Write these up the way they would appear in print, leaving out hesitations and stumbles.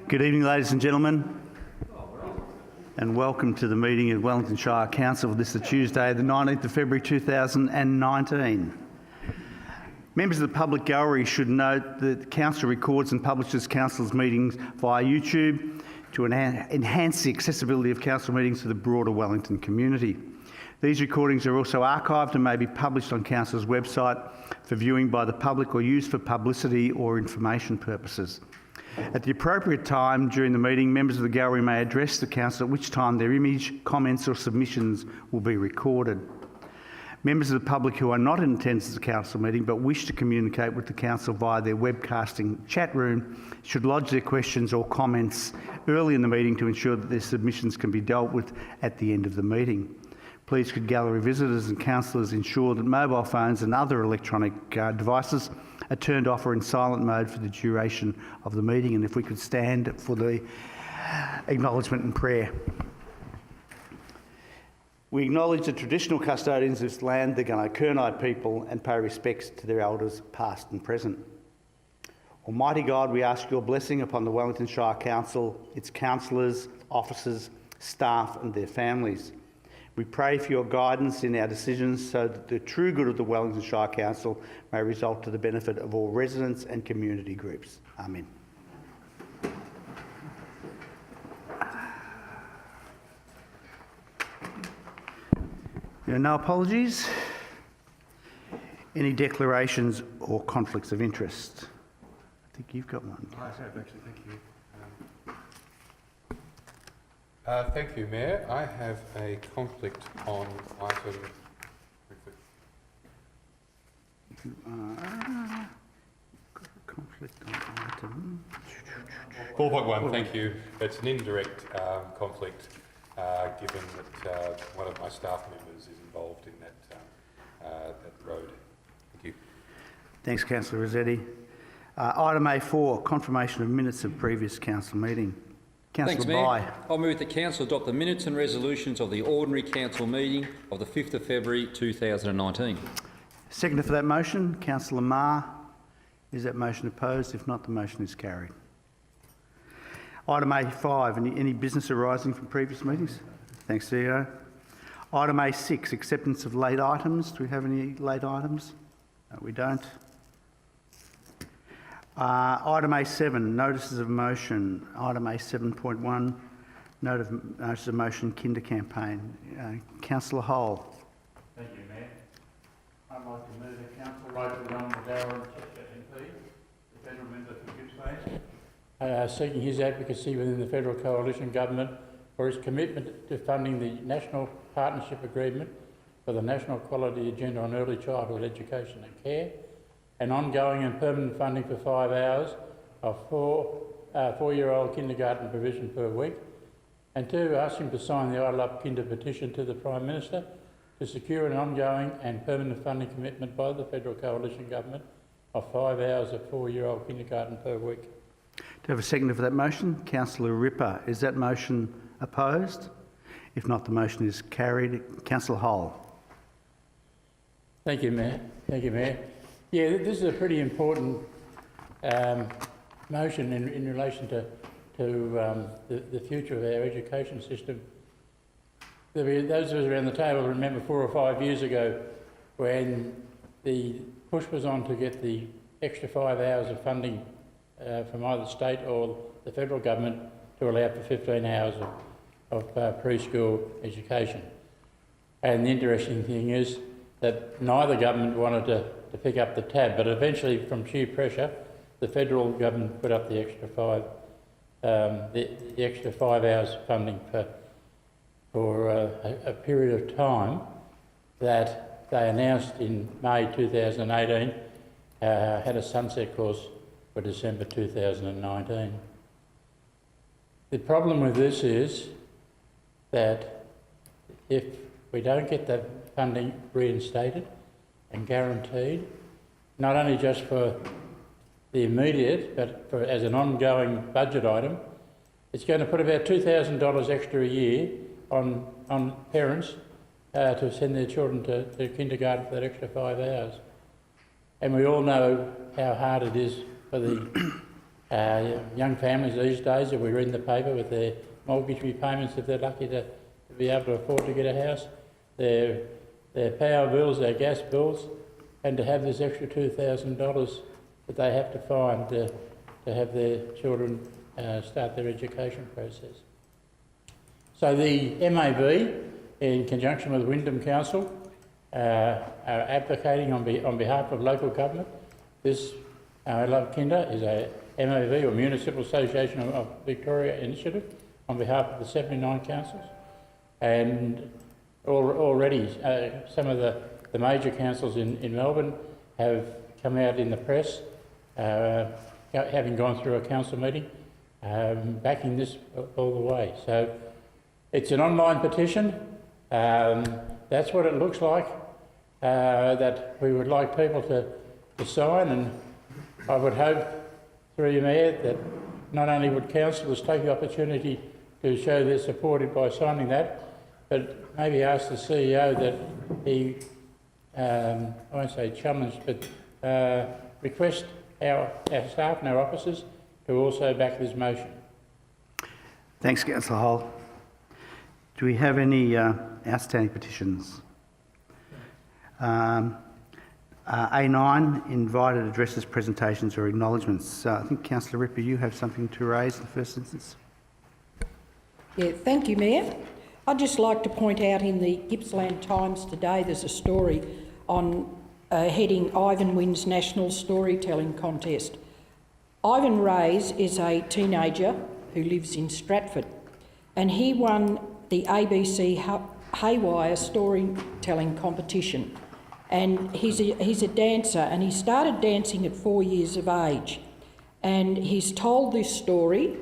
Good evening, ladies and gentlemen, and welcome to the meeting of Wellington Shire Council. This is Tuesday, the 19th of February 2019. Members of the public gallery should note that the Council records and publishes Council's meetings via YouTube to enhance the accessibility of Council meetings to the broader Wellington community. These recordings are also archived and may be published on Council's website for viewing by the public or used for publicity or information purposes. At the appropriate time during the meeting, members of the gallery may address the Council, at which time their image, comments or submissions will be recorded. Members of the public who are not in attendance at the Council meeting but wish to communicate with the Council via their webcasting chat room should lodge their questions or comments early in the meeting to ensure that their submissions can be dealt with at the end of the meeting. Please could gallery visitors and councillors ensure that mobile phones and other electronic devices are turned off or in silent mode for the duration of the meeting, and if we could stand for the acknowledgement and prayer. We acknowledge the traditional custodians of this land, the Gunai people, and pay respects to their elders past and present. Almighty God, we ask your blessing upon the Wellington Shire Council, its councillors, officers, staff and their families. We pray for your guidance in our decisions so that the true good of the Wellington Shire Council may result to the benefit of all residents and community groups. Amen. There are no apologies. Any declarations or conflicts of interest? I think you've got one. I have actually, thank you. Thank you, Mayor. I have a conflict on item... Conflict on item... 4.1, thank you. It's an indirect conflict given that one of my staff members is involved in that road. Thank you. Thanks, Councillor Rossetti. Item A4, confirmation of minutes of previous council meeting. Thanks, Mayor. I move that Council adopt the minutes and resolutions of the ordinary council meeting of the 5th of February 2019. Seconder for that motion, Councillor Marr. Is that motion opposed? If not, the motion is carried. Item A5, any business arising from previous meetings? Thanks, CEO. Item A6, acceptance of late items. Do we have any late items? No, we don't. Item A7, notices of motion. Item A7.1, notice of motion, Kinder campaign. Councillor Hole. Thank you, Mayor. I'd like to move that Council write to Ron Darren Chester MP, the federal member for Fitzroy, seeking his advocacy within the federal coalition government for his commitment to funding the National Partnership Agreement for the National Quality Agenda on Early Childhood Education and Care, and ongoing and permanent funding for 5 hours of four-year-old kindergarten provision per week, and 2, ask him to sign the Idle Up Kinder petition to the Prime Minister to secure an ongoing and permanent funding commitment by the Federal Coalition Government of 5 hours of four-year-old kindergarten per week. Do you have a seconder for that motion? Councillor Ripper. Is that motion opposed? If not, the motion is carried. Councillor Hole. Thank you, Mayor. Thank you, Mayor. Yeah, this is a pretty important motion in relation to the future of our education system. Those of us around the table remember 4 or 5 years ago when the push was on to get the extra 5 hours of funding from either state or the federal government to allow for 15 hours of preschool education. And the interesting thing is that neither government wanted to pick up the tab, but eventually, from sheer pressure, the federal government put up the extra five hours funding for a period of time that they announced in May 2018 had a sunset clause for December 2019. The problem with this is that if we don't get that funding reinstated and guaranteed, not only just for the immediate, but as an ongoing budget item, it's going to put about $2,000 extra a year on parents to send their children to kindergarten for that extra 5 hours. And we all know how hard it is for the Young families these days, if we read in the paper, with their mortgage repayments, if they're lucky to be able to afford to get a house, their power bills, their gas bills, and to have this extra $2,000 that they have to find to have their children start their education process. So the MAV, in conjunction with Wyndham Council, are advocating on behalf of local government. This I Love Kinder is a MAV, or Municipal Association of Victoria initiative, on behalf of the 79 councils. And already some of the major councils in Melbourne have come out in the press, having gone through a council meeting, backing this all the way. So it's an online petition. That's what it looks like, that we would like people to sign, and I would hope, through you, Mayor, that not only would councillors take the opportunity to show their support by signing that, but maybe ask the CEO that he, I won't say challenge, but request our staff and our officers to also back this motion. Thanks, Councillor Hull. Do we have any outstanding petitions? A9, invited addresses, presentations or acknowledgements. I think, Councillor Ripper, you have something to raise in the first instance. Yeah, thank you, Mayor. I'd just like to point out in the Gippsland Times today there's a story on heading Ivan wins National Storytelling Contest. Ivan Reyes is a teenager who lives in Stratford, and he won the ABC Haywire storytelling competition. And he's a dancer, and he started dancing at 4 years of age. And he's told this story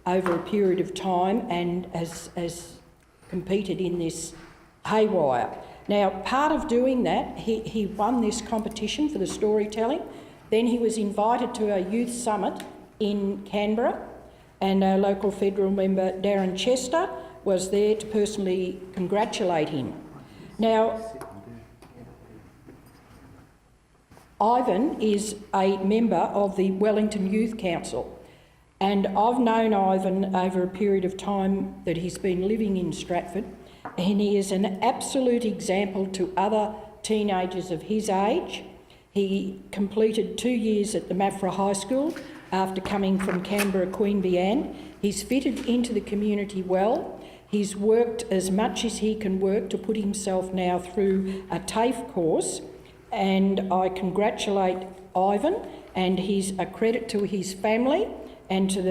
over a period of time and has competed in this Haywire. Now, part of doing that, he won this competition for the storytelling. Then he was invited to a youth summit in Canberra, and our local federal member, Darren Chester, was there to personally congratulate him. Now, Ivan is a member of the Wellington Youth Council, and I've known Ivan over a period of time that he's been living in Stratford, and he is an absolute example to other teenagers of his age. He completed 2 years at the Maffra High School after coming from Canberra Queen Anne. He's fitted into the community well. He's worked as much as he can work to put himself now through a TAFE course, and I congratulate Ivan, and he's a credit to his family and to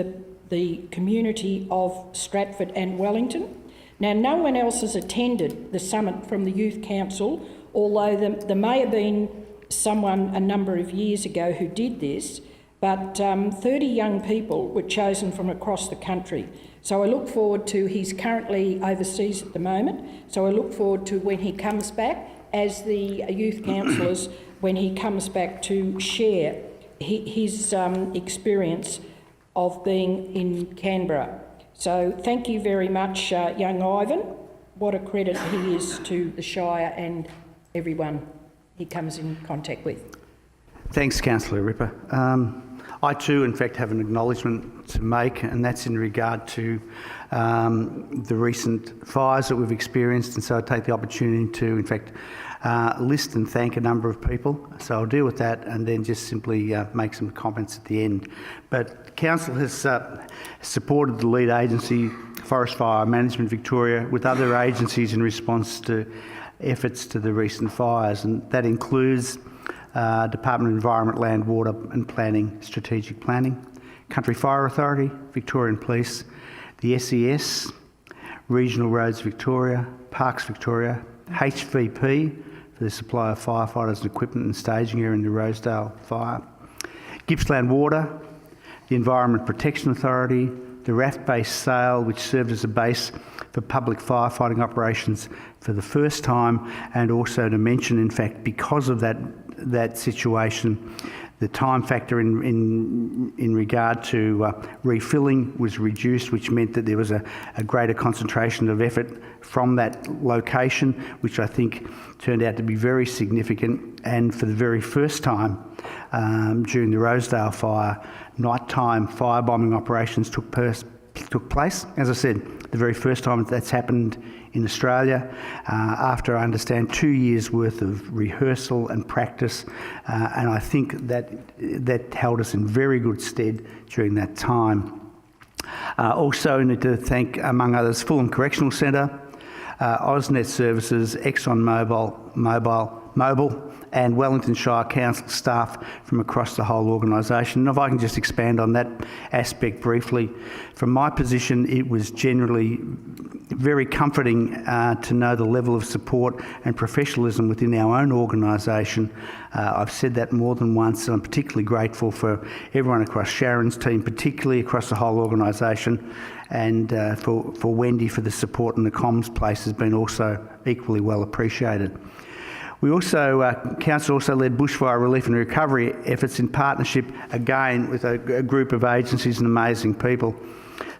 the community of Stratford and Wellington. Now, no one else has attended the summit from the Youth Council, although there may have been someone a number of years ago who did this, but 30 young people were chosen from across the country. So I look forward to, he's currently overseas at the moment, so I look forward to when he comes back, as the youth councillors, when he comes back to share his experience of being in Canberra. So thank you very much, young Ivan. What a credit he is to the Shire and everyone he comes in contact with. Thanks, Councillor Ripper. I too, in fact, have an acknowledgement to make, and that's in regard to the recent fires that we've experienced, and so I take the opportunity to, in fact, list and thank a number of people. So I'll deal with that and then just simply make some comments at the end. But Council has supported the lead agency, Forest Fire Management Victoria, with other agencies in response to efforts to the recent fires, and that includes Department of Environment, Land, Water and Planning, Strategic Planning, Country Fire Authority, Victorian Police, the SES, Regional Roads Victoria, Parks Victoria, HVP for the supply of firefighters and equipment and staging area in the Rosedale fire, Gippsland Water, the Environment Protection Authority, the RAF-based sale, which served as a base for public firefighting operations for the first time, and also to mention, in fact, because of that situation, The time factor in regard to refilling was reduced, which meant that there was a greater concentration of effort from that location, which I think turned out to be very significant. And for the very first time during the Rosedale fire, nighttime firebombing operations took place. As I said, the very first time that's happened in Australia, after, I understand, 2 years' worth of rehearsal and practice, and I think that held us in very good stead during that time. Also need to thank, among others, Fulham Correctional Centre, AusNet Services, ExxonMobil, and Wellington Shire Council staff from across the whole organisation. And if I can just expand on that aspect briefly, from my position, it was generally very comforting to know the level of support and professionalism within our own organisation. I've said that more than once, and I'm particularly grateful for everyone across Sharon's team, particularly across the whole organisation, and for Wendy for the support, and the comms place has been also equally well appreciated. We also, Council also led bushfire relief and recovery efforts in partnership, again, with a group of agencies and amazing people.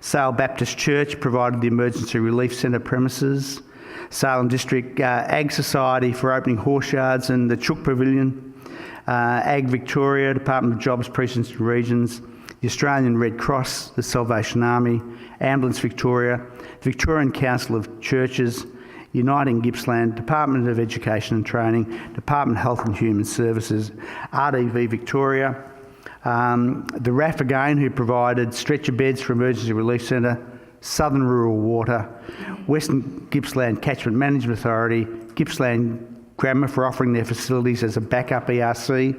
Sale Baptist Church provided the Emergency Relief Centre premises. Salem District Ag Society for opening horse yards and the Chook Pavilion. Ag Victoria, Department of Jobs, Precincts and Regions. The Australian Red Cross, the Salvation Army. Ambulance Victoria. The Victorian Council of Churches. Uniting Gippsland, Department of Education and Training, Department of Health and Human Services, RDV Victoria, the RAF again, who provided stretcher beds for Emergency Relief Centre, Southern Rural Water, Western Gippsland Catchment Management Authority, Gippsland Grammar for offering their facilities as a backup ERC,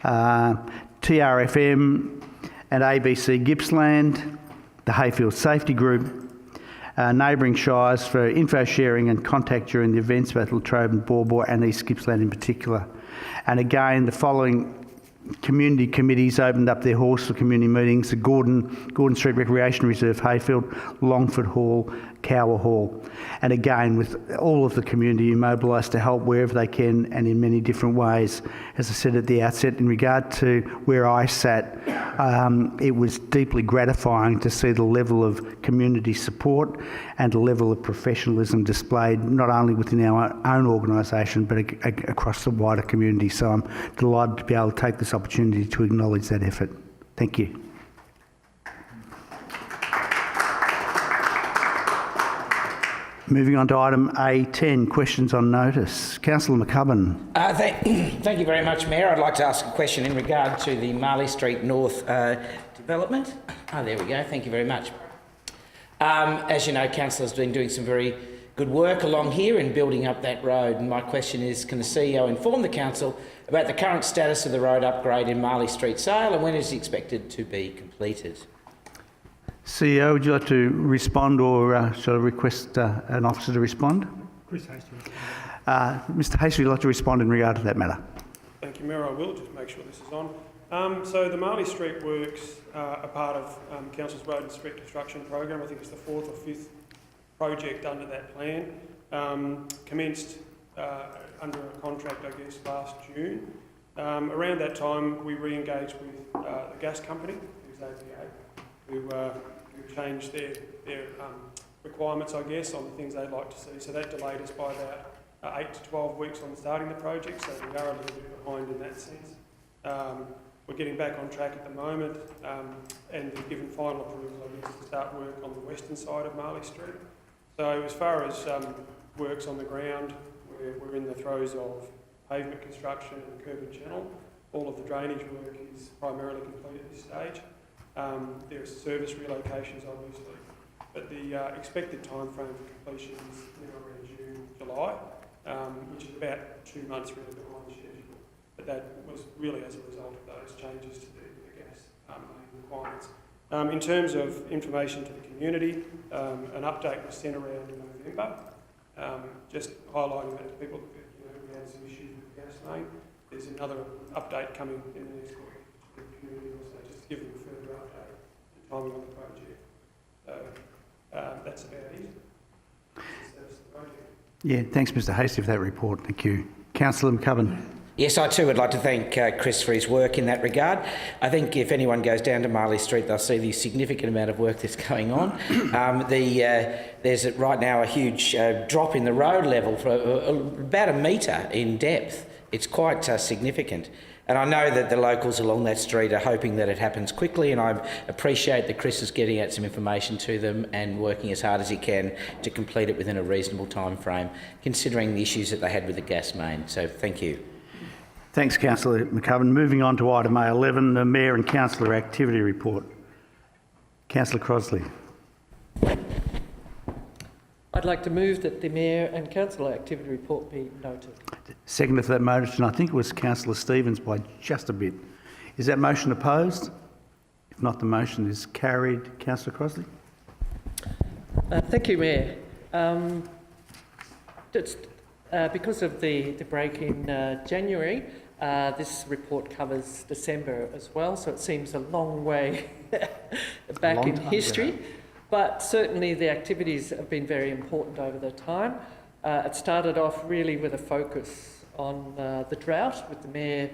TRFM and ABC Gippsland, the Hayfield Safety Group, neighbouring shires for info sharing and contact during the events, both Latrobe and Borbor and East Gippsland in particular. And again, the following community committees opened up their halls for community meetings: the Gordon Street Recreation Reserve, Hayfield, Longford Hall, Cower Hall. And again, with all of the community mobilised to help wherever they can and in many different ways. As I said at the outset, in regard to where I sat, it was deeply gratifying to see the level of community support and the level of professionalism displayed not only within our own organisation but across the wider community. So I'm delighted to be able to take this opportunity to acknowledge that effort. Thank you. Moving on to item A10, questions on notice. Councillor McCubbin. Thank you very much, Mayor. I'd like to ask a question in regard to the Marley Street North development. There we go. Thank you very much. As you know, Councillor's been doing some very good work along here in building up that road. And my question is, can the CEO inform the Council about the current status of the road upgrade in Marley Street Sale and when is it expected to be completed? CEO, would you like to respond, or shall I request an officer to respond? Chris Hastings. Mr Hastings, would you like to respond in regard to that matter? Thank you, Mayor. I will just make sure this is on. So the Marley Street works are part of Council's Road and Street Construction Program. I think it's the 4th or 5th project under that plan. Commenced under a contract, I guess, last June. Around that time, we re-engaged with the gas company, who's APA, who changed their requirements, I guess, on the things they'd like to see. So that delayed us by about 8 to 12 weeks on starting the project, so we are a little bit behind in that sense. We're getting back on track at the moment, and they've given final approval, I guess, to start work on the western side of Marley Street. So as far as works on the ground, we're in the throes of pavement construction and curb and channel. All of the drainage work is primarily complete at this stage. There are service relocations, obviously, but the expected time frame for completion is around June, July, which is about 2 months really behind the schedule. But that was really as a result of those changes to the gas requirements. In terms of information to the community, an update was sent around in November, just highlighting that to people that we had some issues with the gas main. There's another update coming in the next week to the community also, just to give them a further update and timing on the project. So that's about it. That's the project. Yeah, thanks Mr Hastie for that report. Thank you. Councillor McCubbin. Yes, I too would like to thank Chris for his work in that regard. I think if anyone goes down to Marley Street, they'll see the significant amount of work that's going on. There's right now a huge drop in the road level for about 1 metre in depth. It's quite significant. And I know that the locals along that street are hoping that it happens quickly, and I appreciate that Chris is getting out some information to them and working as hard as he can to complete it within a reasonable time frame, considering the issues that they had with the gas main. So thank you. Thanks, Councillor McCubbin. Moving on to item A11, the Mayor and Councillor Activity Report. Councillor Crosley. I'd like to move that the Mayor and Councillor Activity Report be noted. Second to that motion, I think it was Councillor Stevens by just a bit. Is that motion opposed? If not, the motion is carried. Councillor Crosley. Thank you, Mayor. Because of the break in January, this report covers December as well, so it seems a long way back in history. But certainly the activities have been very important over the time. It started off really with a focus on the drought, with the Mayor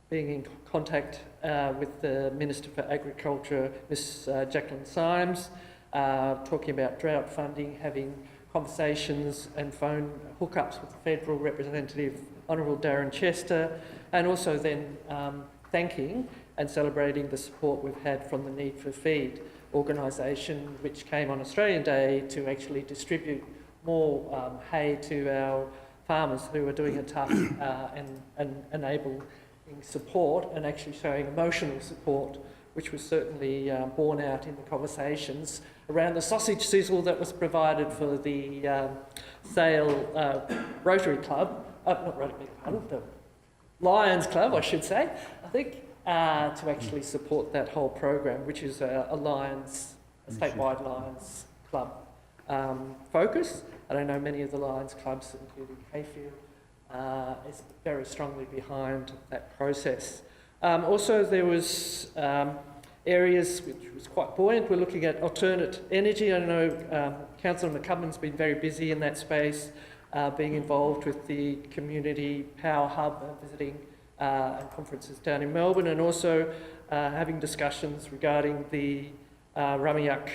being in contact with the Minister for Agriculture, Ms Jacqueline Symes, talking about drought funding, having conversations and phone hookups with the Federal Representative, Honourable Darren Chester, and also then thanking and celebrating the support we've had from the Need for Feed organisation, which came on Australian Day to actually distribute more hay to our farmers who are doing a tough and enabling support and actually showing emotional support, which was certainly borne out in the conversations around the sausage sizzle that was provided for the Sale Rotary Club, not Rotary Club, the Lions Club, I should say, I think, to actually support that whole program, which is a statewide Lions Club focus. And I know many of the Lions clubs, including Hayfield, is very strongly behind that process. Also, there was areas which was quite buoyant. We're looking at alternate energy. I know Councillor McCubbin's been very busy in that space, being involved with the Community Power Hub, visiting and conferences down in Melbourne, and also having discussions regarding the Rumiyak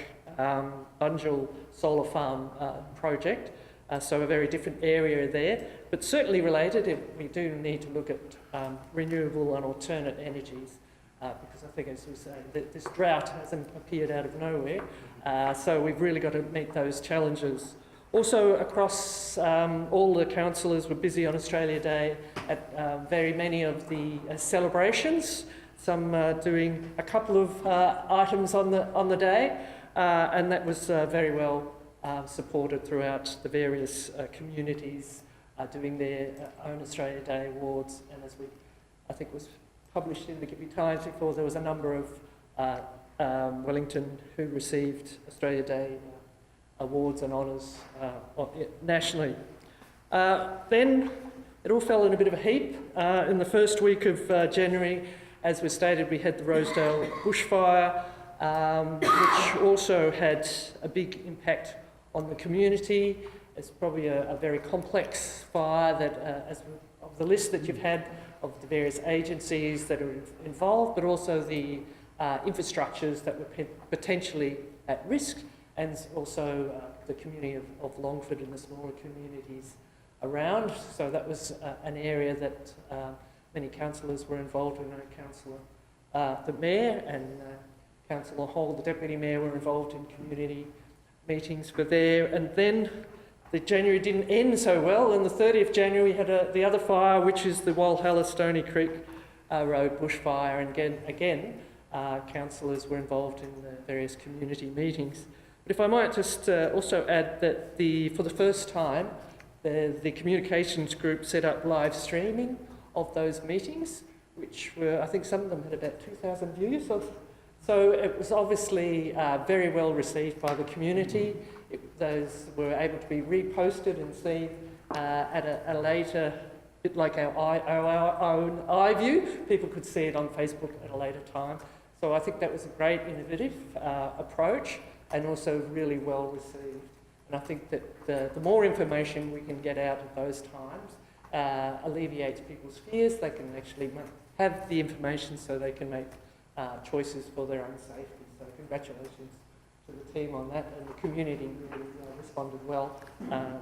Bunjil Solar Farm project. So a very different area there, but certainly related. We do need to look at renewable and alternate energies, because I think, as we say, this drought hasn't appeared out of nowhere. So we've really got to meet those challenges. Also, across all the councillors were busy on Australia Day at very many of the celebrations. Some doing a couple of items on the day, and that was very well supported throughout the various communities doing their own Australia Day awards. And as I think was published in the Gippy Times before, there was a number of Wellington who received Australia Day awards and honours nationally. Then it all fell in a bit of a heap. In the first week of January, as was stated, we had the Rosedale bushfire, which also had a big impact on the community. It's probably a very complex fire that, as of the list that you've had of the various agencies that are involved, but also the infrastructures that were potentially at risk, and also the community of Longford and the smaller communities around. So that was an area that many councillors were involved in. Councillor, the Mayor, and Councillor Hall, the Deputy Mayor, were involved in community meetings for there. And then the January didn't end so well. On the 30th of January, we had the other fire, which is the Walhalla Stony Creek Road bushfire. And again, councillors were involved in the various community meetings. But if I might just also add that for the first time, the communications group set up live streaming of those meetings, which were, I think some of them had about 2,000 views. So it was obviously very well received by the community. Those were able to be reposted and seen at a later, bit like our own iView. People could see it on Facebook at a later time. So I think that was a great innovative approach, and also really well received. And I think that the more information we can get out at those times, alleviates people's fears. They can actually have the information so they can make choices for their own safety. So congratulations to the team on that, and the community really responded well,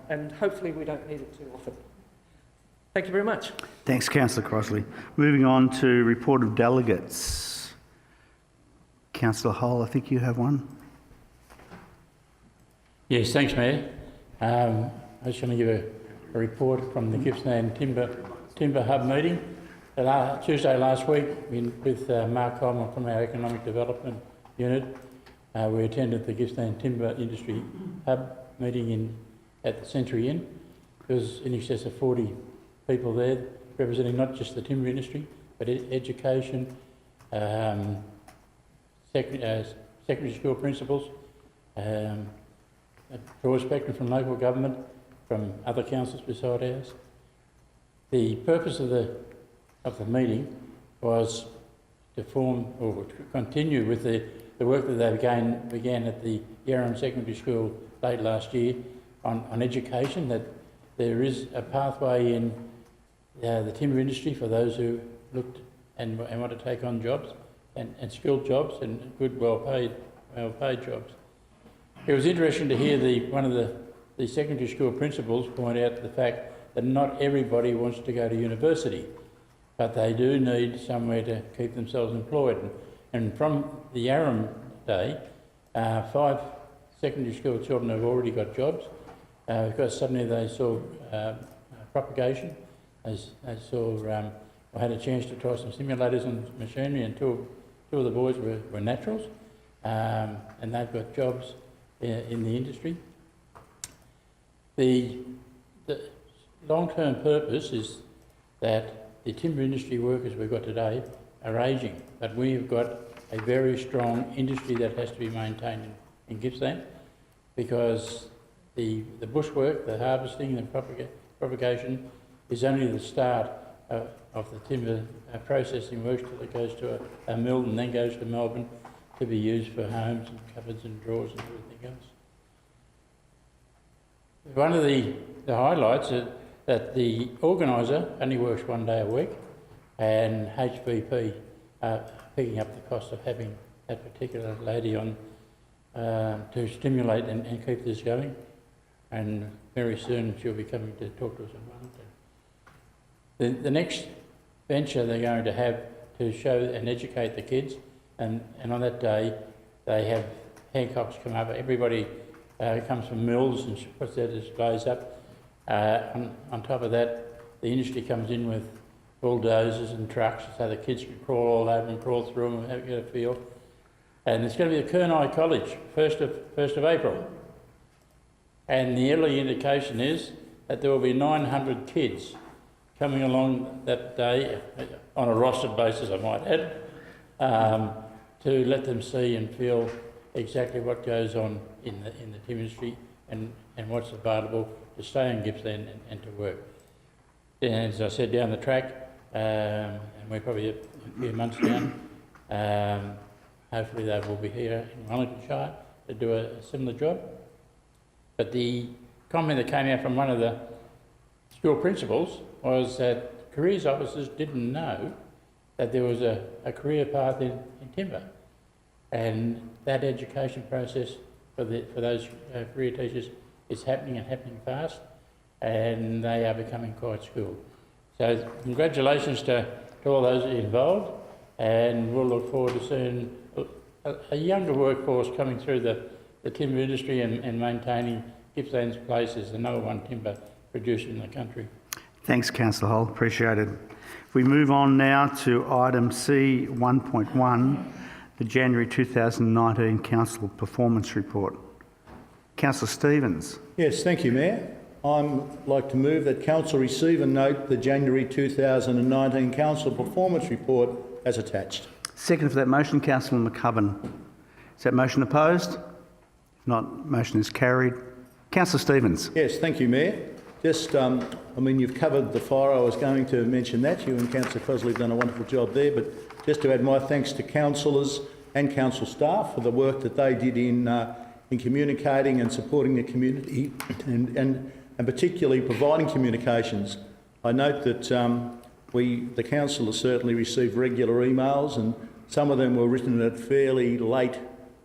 and hopefully we don't need it too often. Thank you very much. Thanks, Councillor Crossley. Moving on to Report of Delegates. Councillor Hull, I think you have one. Yes, thanks, Mayor. I was going to give a report from the Gippsland Timber Hub meeting. Tuesday last week, with Mark Coleman from our Economic Development Unit, we attended the Gippsland Timber Industry Hub meeting at the Century Inn. There was in excess of 40 people there, representing not just the timber industry, but education, secondary school principals, a broad spectrum from local government, from other councils beside ours. The purpose of the meeting was to form or to continue with the work that they began at the Yarram Secondary School late last year on education, that there is a pathway in the timber industry for those who looked and want to take on jobs and skilled jobs and good, well-paid jobs. It was interesting to hear one of the secondary school principals point out the fact that not everybody wants to go to university, but they do need somewhere to keep themselves employed. And from the Yarram day, 5 secondary school children have already got jobs because suddenly they saw propagation. They saw, I had a chance to try some simulators and machinery, and two of the boys were naturals, and they've got jobs in the industry. The long-term purpose is that the timber industry workers we've got today are ageing, but we've got a very strong industry that has to be maintained in Gippsland, because the bushwork, the harvesting and propagation is only the start of the timber processing works till it goes to a mill and then goes to Melbourne to be used for homes and cupboards and drawers and everything else. One of the highlights is that the organiser only works 1 day a week, and HVP are picking up the cost of having that particular lady on to stimulate and keep this going, and very soon she'll be coming to talk to us on Wellington. The next venture they're going to have to show and educate the kids, and on that day they have Hancocks come up. Everybody comes from mills and puts their displays up. On top of that, the industry comes in with bulldozers and trucks, so the kids can crawl all over and crawl through them and get a feel. And it's going to be at Kurnai College, 1st of April. And the early indication is that there will be 900 kids coming along that day, on a rostered basis I might add, to let them see and feel exactly what goes on in the timber industry and what's available to stay in Gippsland and to work. And as I said, down the track, and we're probably a few months down, hopefully they will be here in Wellington Shire to do a similar job. But the comment that came out from one of the school principals was that careers officers didn't know that there was a career path in timber, and that education process for those career teachers is happening and happening fast, and they are becoming quite skilled. So congratulations to all those involved, and we'll look forward to seeing a younger workforce coming through the timber industry and maintaining Gippsland's place as the #1 timber producer in the country. Thanks, Councillor Hull. Appreciate it. We move on now to item C 1.1, the January 2019 Council Performance Report. Councillor Stevens. Yes, thank you, Mayor. I'd like to move that Council receive and note the January 2019 Council Performance Report as attached. Second for that motion, Councillor McCubbin. Is that motion opposed? If not, motion is carried. Councillor Stevens. Yes, thank you, Mayor. Just, you've covered the fire. I was going to mention that. You and Councillor Crossley have done a wonderful job there, but just to add my thanks to councillors and council staff for the work that they did in communicating and supporting the community and particularly providing communications I note that the council has certainly received regular emails, and some of them were written at fairly late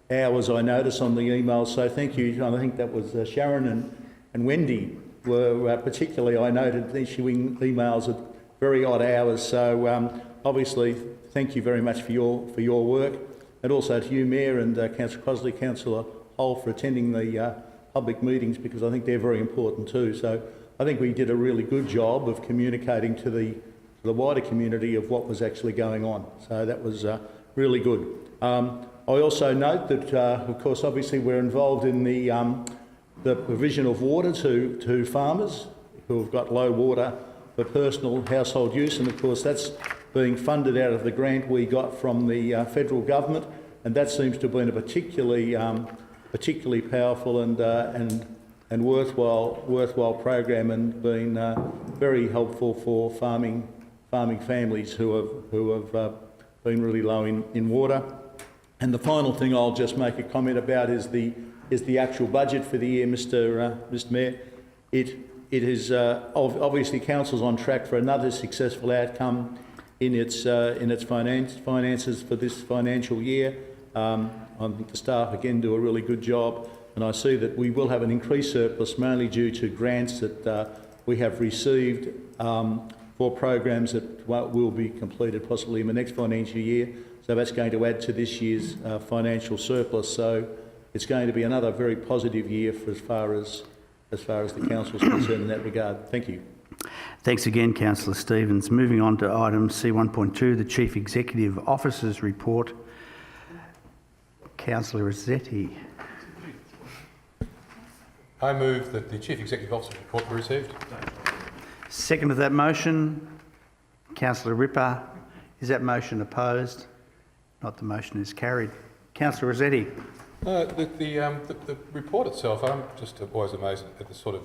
hours, I notice, on the emails. So thank you. I think that was Sharon and Wendy were particularly, I noted, issuing emails at very odd hours. So obviously, thank you very much for your work, and also to you, Mayor, and Councillor Crossley, Councillor Hull, for attending the public meetings, because I think they're very important too. So I think we did a really good job of communicating to the wider community of what was actually going on. So that was really good. I also note that, of course, obviously we're involved in the provision of water to farmers who have got low water for personal household use, and of course that's being funded out of the grant we got from the federal government, and that seems to have been a particularly powerful and worthwhile program, and been very helpful for farming families who have been really low in water. And the final thing I'll just make a comment about is the actual budget for the year, Mr. Mayor. It is obviously council's on track for another successful outcome in its finances for this financial year. I think the staff again do a really good job, and I see that we will have an increased surplus, mainly due to grants that we have received for programs that will be completed possibly in the next financial year. So that's going to add to this year's financial surplus. So it's going to be another very positive year for as far as the council is concerned in that regard. Thank you. Thanks again, Councillor Stevens. Moving on to item C1.2, the Chief Executive Officer's report. Councillor Rossetti. I move that the Chief Executive Officer's report be received. Second to that motion, Councillor Ripper. Is that motion opposed? Not, the motion is carried. Councillor Rossetti. The report itself, I'm just always amazed at the sort of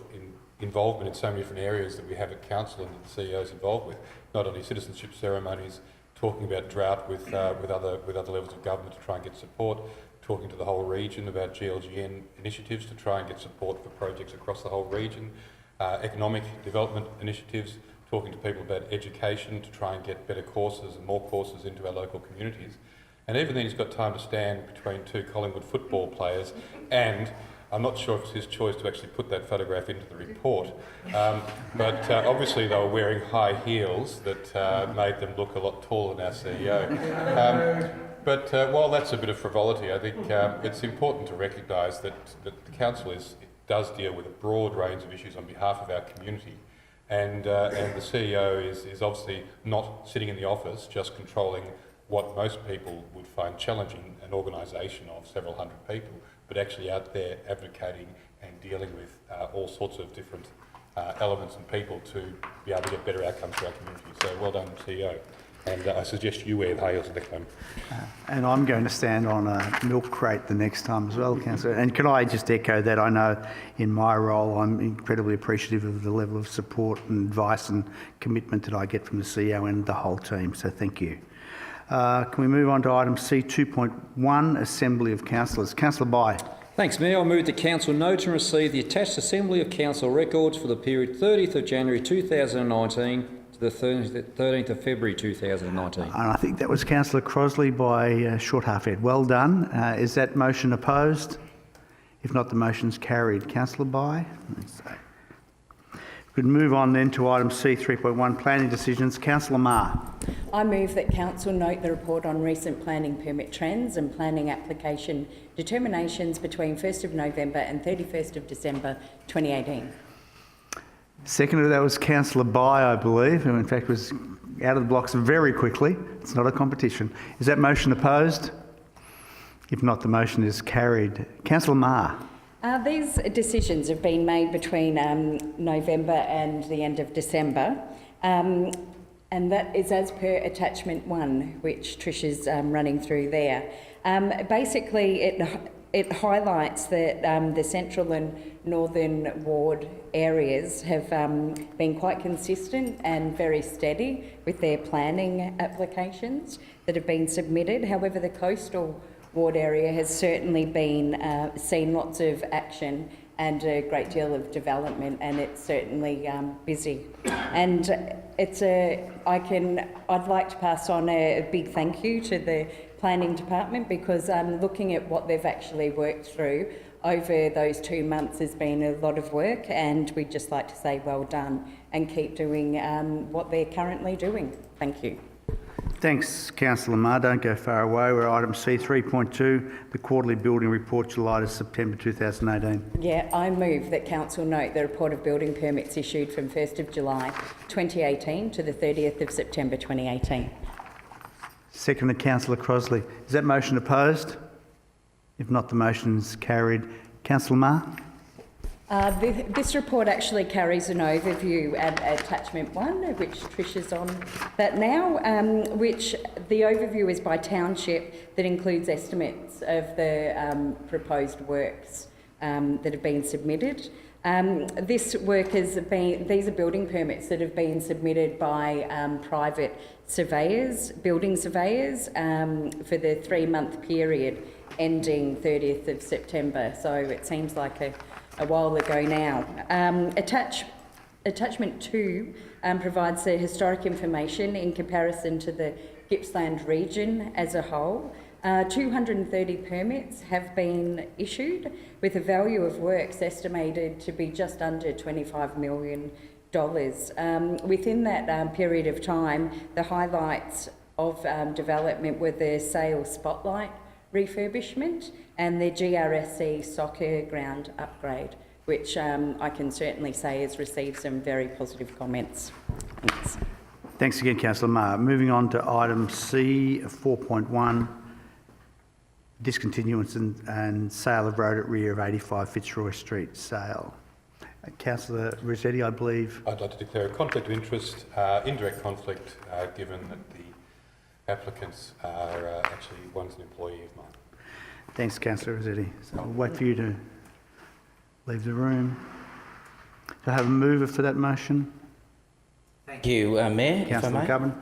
involvement in so many different areas that we have at council and that the CEO is involved with. Not only citizenship ceremonies, talking about drought with other levels of government to try and get support, talking to the whole region about GLGN initiatives to try and get support for projects across the whole region, economic development initiatives, talking to people about education to try and get better courses and more courses into our local communities. And even then he's got time to stand between two Collingwood football players, and I'm not sure if it's his choice to actually put that photograph into the report, but obviously they were wearing high heels that made them look a lot taller than our CEO. But while that's a bit of frivolity, I think it's important to recognise that the council does deal with a broad range of issues on behalf of our community, and the CEO is obviously not sitting in the office just controlling what most people would find challenging, an organisation of several hundred people, but actually out there advocating and dealing with all sorts of different elements and people to be able to get better outcomes for our community. So well done, CEO. And I suggest you wear the high heels next time. And I'm going to stand on a milk crate the next time as well, Councillor. And can I just echo that? I know in my role I'm incredibly appreciative of the level of support and advice and commitment that I get from the CEO and the whole team, so thank you. Can we move on to item C2.1, Assembly of Councillors. Councillor Bye. Thanks, Mayor. I move the Council note and receive the attached Assembly of Council records for the period 30th of January 2019 to the 13th of February 2019. And I think that was Councillor Crossley by short half head. Well done. Is that motion opposed? If not, the motion's carried. Councillor Bye. We could move on then to item C3.1, Planning Decisions. Councillor Marr. I move that Council note the report on recent planning permit trends and planning application determinations between 1st of November and 31st of December 2018. Second to that was Councillor Bye, I believe, who in fact was out of the blocks very quickly. It's not a competition. Is that motion opposed? If not, the motion is carried. Councillor Marr. These decisions have been made between November and the end of December, and that is as per attachment 1, which Trish is running through there. Basically, it highlights that the central and northern ward areas have been quite consistent and very steady with their planning applications that have been submitted. However, the coastal ward area has certainly been seen lots of action and a great deal of development, and it's certainly busy. And I'd like to pass on a big thank you to the Planning Department, because looking at what they've actually worked through over those 2 months has been a lot of work, and we'd just like to say well done and keep doing what they're currently doing. Thank you. Thanks, Councillor Marr. Don't go far away. We're item C 3.2, the quarterly building report, July to September 2018. Yeah, I move that Council note the report of building permits issued from 1st of July 2018 to the 30th of September 2018. Seconded, Councillor Crosley. Is that motion opposed? If not, the motion is carried. Councillor Marr? This report actually carries an overview at attachment 1, which Trish is on that now, which the overview is by township that includes estimates of the proposed works that have been submitted. This work has been, these are building permits that have been submitted by private surveyors, building surveyors, for the 3-month period ending 30th of September. So it seems like a while ago now. Attachment 2 provides the historic information in comparison to the Gippsland region as a whole. 230 permits have been issued with a value of works estimated to be just under $25 million. Within that period of time, the highlights of development were the Sale Spotlight refurbishment and the GRSC soccer ground upgrade, which I can certainly say has received some very positive comments. Thanks. Thanks again, Councillor Marr. Moving on to item C 4.1, discontinuance and sale of road at rear of 85 Fitzroy Street sale. Councillor Rossetti, I believe. I'd like to declare a conflict of interest, indirect conflict, given that the applicants are actually one's an employee of mine. Thanks, Councillor Rossetti. So I'll wait for you to leave the room. Do I have a mover for that motion? Thank you, Mayor. Councillor McGovern.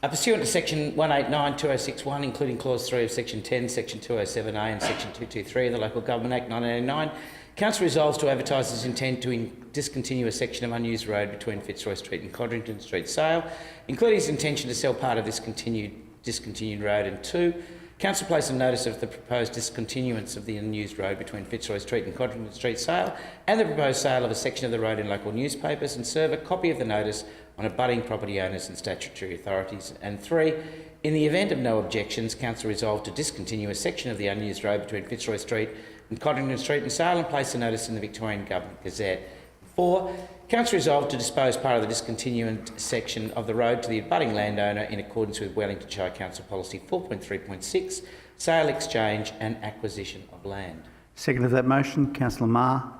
Pursuant to section 189.2061, including clause 3 of section 10, section 207A and section 223 of the Local Government Act 1989, Council resolves to advertise its intent to discontinue a section of unused road between Fitzroy Street and Codrington Street sale, including its intention to sell part of this discontinued road. And 2, Council place a notice of the proposed discontinuance of the unused road between Fitzroy Street and Codrington Street sale and the proposed sale of a section of the road in local newspapers, and serve a copy of the notice on abutting property owners and statutory authorities. And 3, in the event of no objections, Council resolved to discontinue a section of the unused road between Fitzroy Street and Codrington Street and sale and place a notice in the Victorian Government Gazette. 4, Council resolved to dispose part of the discontinued section of the road to the abutting landowner in accordance with Wellington Shire Council Policy 4.3.6, sale, exchange and acquisition of land. Second of that motion, Councillor Marr.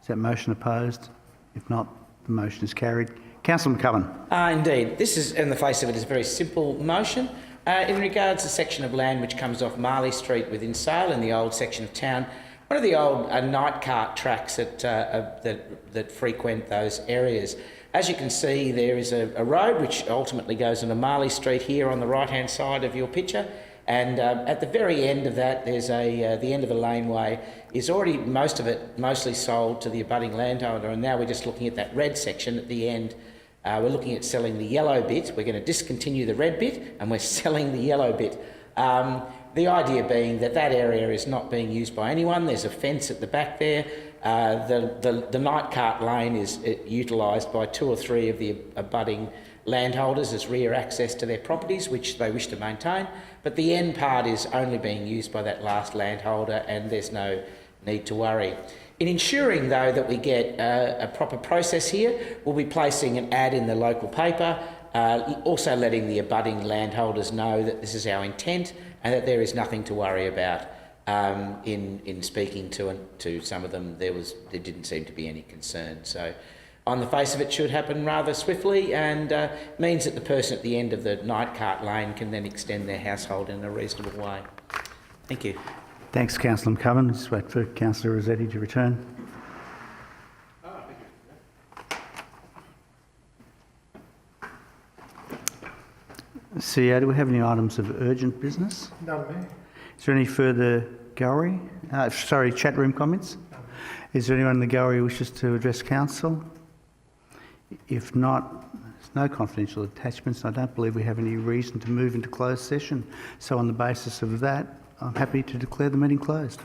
Is that motion opposed? If not, the motion is carried. Councillor McCullum. Indeed. This is, in the face of it, is a very simple motion. In regards to the section of land which comes off Marley Street within Sale in the old section of town, one of the old night cart tracks that frequent those areas. As you can see, there is a road which ultimately goes into Marley Street here on the right-hand side of your picture, and at the very end of that, there's the end of the laneway is already mostly sold to the abutting landowner, and now we're just looking at that red section at the end. We're looking at selling the yellow bit. We're going to discontinue the red bit, and we're selling the yellow bit. The idea being that that area is not being used by anyone. There's a fence at the back there. The night cart lane is utilised by 2 or 3 of the abutting landholders as rear access to their properties, which they wish to maintain. But the end part is only being used by that last landholder, and there's no need to worry. In ensuring, though, that we get a proper process here, we'll be placing an ad in the local paper, also letting the abutting landholders know that this is our intent and that there is nothing to worry about. In speaking to some of them, there didn't seem to be any concern. So, on the face of it, should happen rather swiftly, and means that the person at the end of the night cart lane can then extend their household in a reasonable way. Thank you. Thanks, Councillor McCullum. Just wait for Councillor Rossetti to return. CEO, do we have any items of urgent business? None, Mayor. Is there any further chat room comments? Is there anyone in the gallery who wishes to address council? If not, there's no confidential attachments. I don't believe we have any reason to move into closed session. So on the basis of that, I'm happy to declare the meeting closed.